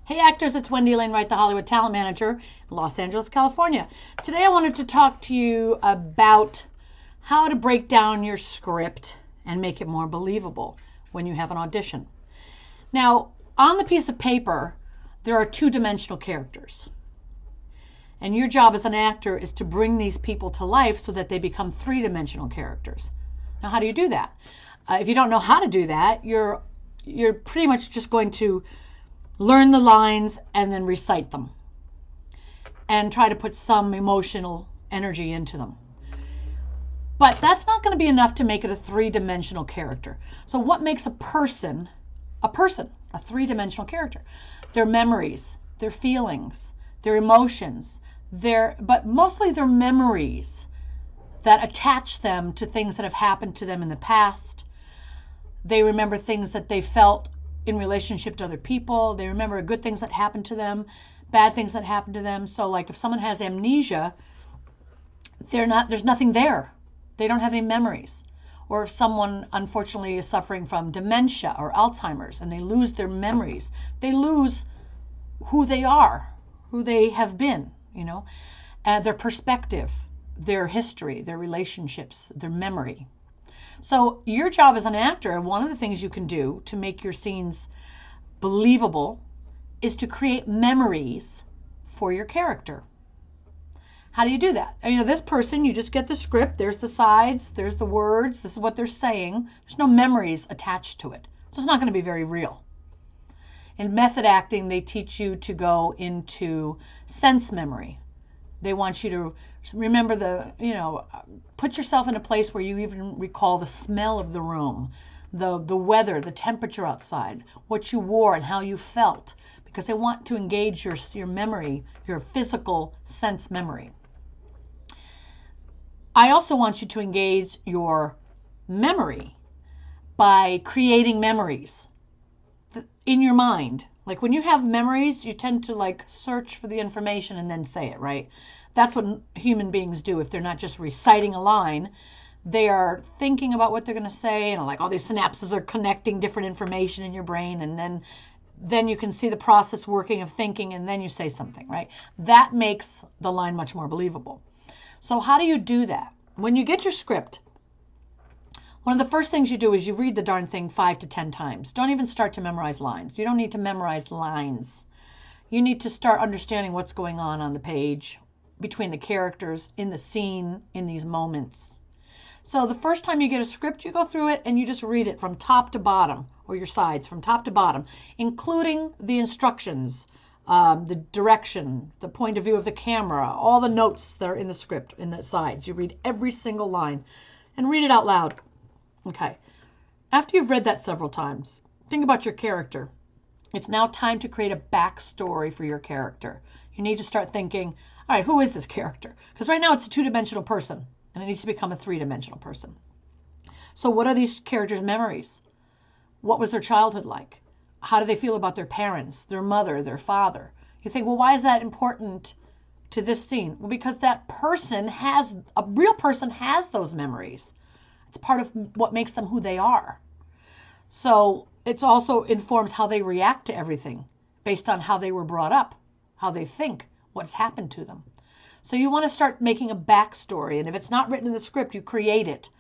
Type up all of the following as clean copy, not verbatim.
Hey actors, it's Wendy Wright, the Hollywood Talent Manager in Los Angeles, California. Today I wanted to talk to you about how to break down your script and make it more believable when you have an audition. Now, on the piece of paper, there are two-dimensional characters. And your job as an actor is to bring these people to life so that they become three-dimensional characters. Now, how do you do that? If you don't know how to do that, you're pretty much just going to learn the lines and then recite them and try to put some emotional energy into them. But that's not going to be enough to make it a three-dimensional character. So what makes a person, a three-dimensional character? Their memories, their feelings, their emotions, but mostly their memories that attach them to things that have happened to them in the past. They remember things that they felt in relationship to other people. They remember good things that happened to them, bad things that happened to them. So like if someone has amnesia, there's nothing there. They don't have any memories. Or if someone unfortunately is suffering from dementia or Alzheimer's and they lose their memories, they lose who they are, who they have been, their perspective, their history, their relationships, their memory. So your job as an actor, one of the things you can do to make your scenes believable is to create memories for your character. How do you do that? This person, you just get the script, there's the sides, there's the words, this is what they're saying. There's no memories attached to it. So it's not going to be very real. In method acting, they teach you to go into sense memory. They want you to remember put yourself in a place where you even recall the smell of the room, the weather, the temperature outside, what you wore and how you felt, because they want to engage your memory, your physical sense memory. I also want you to engage your memory by creating memories in your mind. Like when you have memories, you tend to search for the information and then say it, right? That's what human beings do. If they're not just reciting a line, they are thinking about what they're going to say, and all these synapses are connecting different information in your brain, and then you can see the process working of thinking, and then you say something, right? That makes the line much more believable. So how do you do that? When you get your script, one of the first things you do is you read the darn thing 5 to 10 times. Don't even start to memorize lines. You don't need to memorize lines. You need to start understanding what's going on the page, between the characters, in the scene, in these moments. So the first time you get a script, you go through it and you just read it from top to bottom, or your sides from top to bottom, including the instructions, the direction, the point of view of the camera, all the notes that are in the script, in the sides. You read every single line and read it out loud. Okay. After you've read that several times, think about your character. It's now time to create a backstory for your character. You need to start thinking, all right, who is this character? Because right now it's a two-dimensional person, and it needs to become a three-dimensional person. So what are these characters' memories? What was their childhood like? How do they feel about their parents, their mother, their father? You think, well, why is that important to this scene? Well, because that person a real person has those memories. It's part of what makes them who they are. So it also informs how they react to everything based on how they were brought up, how they think, what's happened to them. So you want to start making a backstory, and if it's not written in the script, you create it.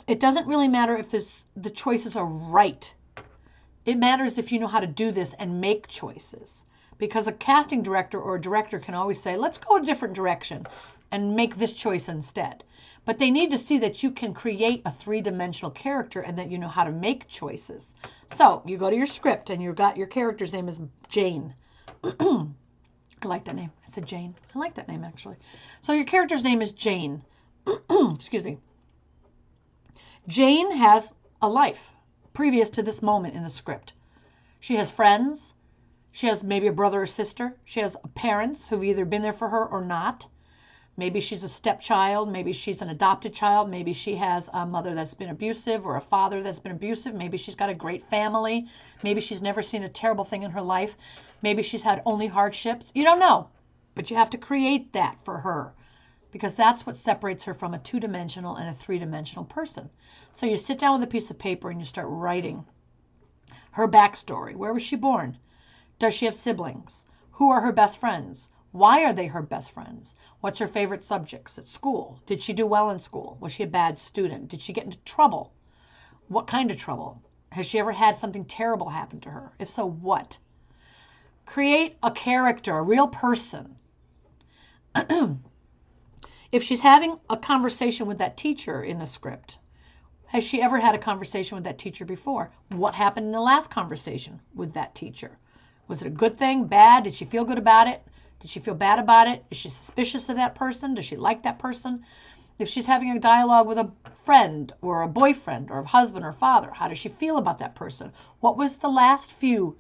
It doesn't really matter if the choices are right. It matters if you know how to do this and make choices. Because a casting director or a director can always say, let's go a different direction and make this choice instead. But they need to see that you can create a three-dimensional character and that you know how to make choices. So you go to your script and you've got your character's name is Jane. I like that name. I said Jane. I like that name, actually. So your character's name is Jane. Excuse me. Jane has a life previous to this moment in the script. She has friends. She has maybe a brother or sister. She has parents who've either been there for her or not. Maybe she's a stepchild. Maybe she's an adopted child. Maybe she has a mother that's been abusive or a father that's been abusive. Maybe she's got a great family. Maybe she's never seen a terrible thing in her life. Maybe she's had only hardships. You don't know, but you have to create that for her because that's what separates her from a two-dimensional and a three-dimensional person. So you sit down with a piece of paper and you start writing her backstory. Where was she born? Does she have siblings? Who are her best friends? Why are they her best friends? What's her favorite subjects at school? Did she do well in school? Was she a bad student? Did she get into trouble? What kind of trouble? Has she ever had something terrible happen to her? If so, what? Create a character, a real person. If she's having a conversation with that teacher in the script, has she ever had a conversation with that teacher before? What happened in the last conversation with that teacher? Was it a good thing, bad? Did she feel good about it? Did she feel bad about it? Is she suspicious of that person? Does she like that person? If she's having a dialogue with a friend or a boyfriend or a husband or father, how does she feel about that person? What was the last few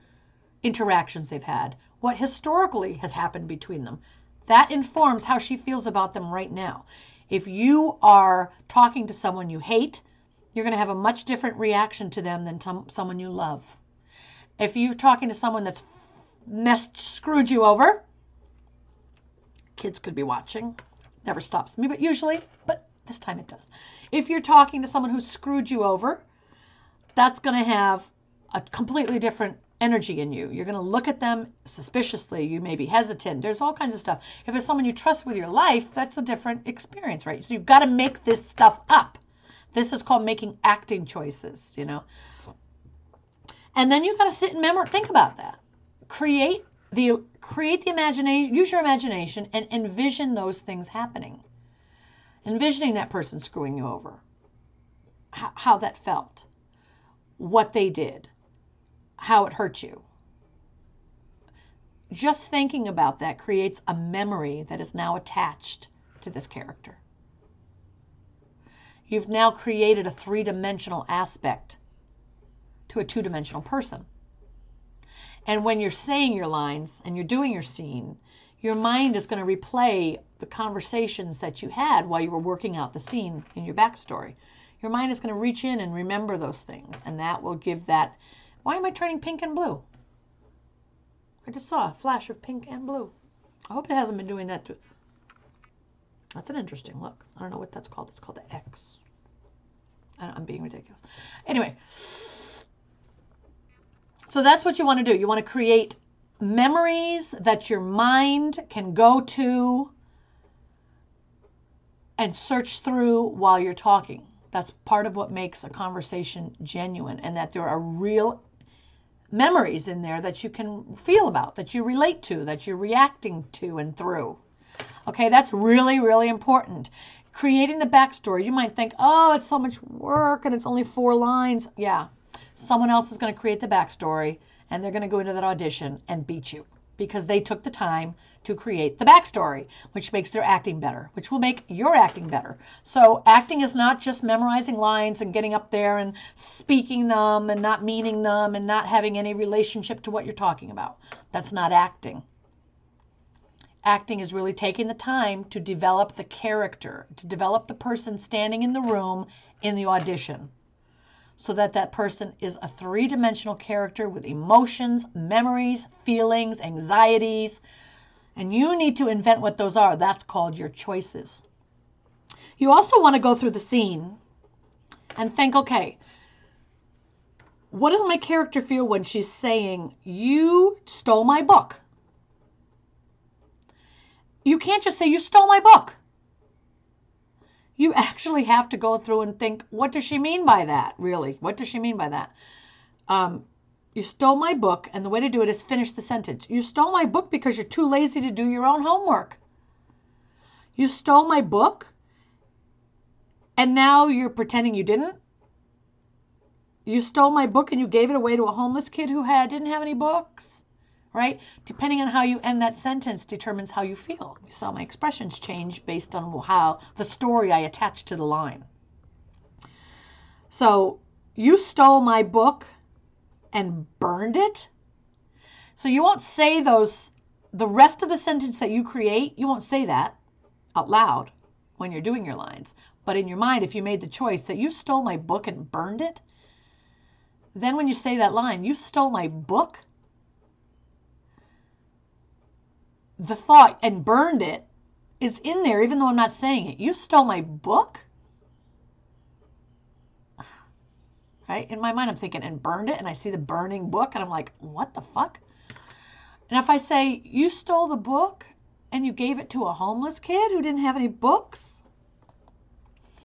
interactions they've had? What historically has happened between them? That informs how she feels about them right now. If you are talking to someone you hate, you're going to have a much different reaction to them than someone you love. If you're talking to someone that's screwed you over, kids could be watching, never stops me, but this time it does. If you're talking to someone who's screwed you over, that's going to have a completely different energy in you. You're going to look at them suspiciously. You may be hesitant. There's all kinds of stuff. If it's someone you trust with your life, that's a different experience, right? So you've got to make this stuff up. This is called making acting choices, you know. And then you've got to sit and think about that. Create the imagination, use your imagination and envision those things happening. Envisioning that person screwing you over. How that felt. What they did. How it hurt you. Just thinking about that creates a memory that is now attached to this character. You've now created a three-dimensional aspect to a two-dimensional person. And when you're saying your lines and you're doing your scene, your mind is going to replay the conversations that you had while you were working out the scene in your backstory. Your mind is going to reach in and remember those things, and that will give that. Why am I turning pink and blue? I just saw a flash of pink and blue. I hope it hasn't been doing that. That's an interesting look. I don't know what that's called. It's called the X. I'm being ridiculous. Anyway, so that's what you want to do. You want to create memories that your mind can go to and search through while you're talking. That's part of what makes a conversation genuine, and that there are real memories in there that you can feel about, that you relate to, that you're reacting to and through. Okay, that's really, really important. Creating the backstory, you might think, oh, it's so much work and it's only 4 lines. Yeah, someone else is going to create the backstory and they're going to go into that audition and beat you because they took the time to create the backstory, which makes their acting better, which will make your acting better. So acting is not just memorizing lines and getting up there and speaking them and not meaning them and not having any relationship to what you're talking about. That's not acting. Acting is really taking the time to develop the character, to develop the person standing in the room in the audition, so that that person is a 3-dimensional character with emotions, memories, feelings, anxieties, and you need to invent what those are. That's called your choices. You also want to go through the scene and think, okay, what does my character feel when she's saying, you stole my book? You can't just say, you stole my book. You actually have to go through and think, what does she mean by that, really? What does she mean by that? You stole my book, and the way to do it is finish the sentence. You stole my book because you're too lazy to do your own homework. You stole my book, and now you're pretending you didn't. You stole my book and you gave it away to a homeless kid who didn't have any books. Right? Depending on how you end that sentence determines how you feel. You saw my expressions change based on how the story I attach to the line. So, you stole my book and burned it. So you won't say the rest of the sentence that you create, you won't say that out loud when you're doing your lines. But in your mind, if you made the choice that you stole my book and burned it, then when you say that line, you stole my book, the thought and burned it is in there even though I'm not saying it. You stole my book? Right? In my mind I'm thinking, and burned it, and I see the burning book and I'm like, what the fuck? And if I say, you stole the book and you gave it to a homeless kid who didn't have any books,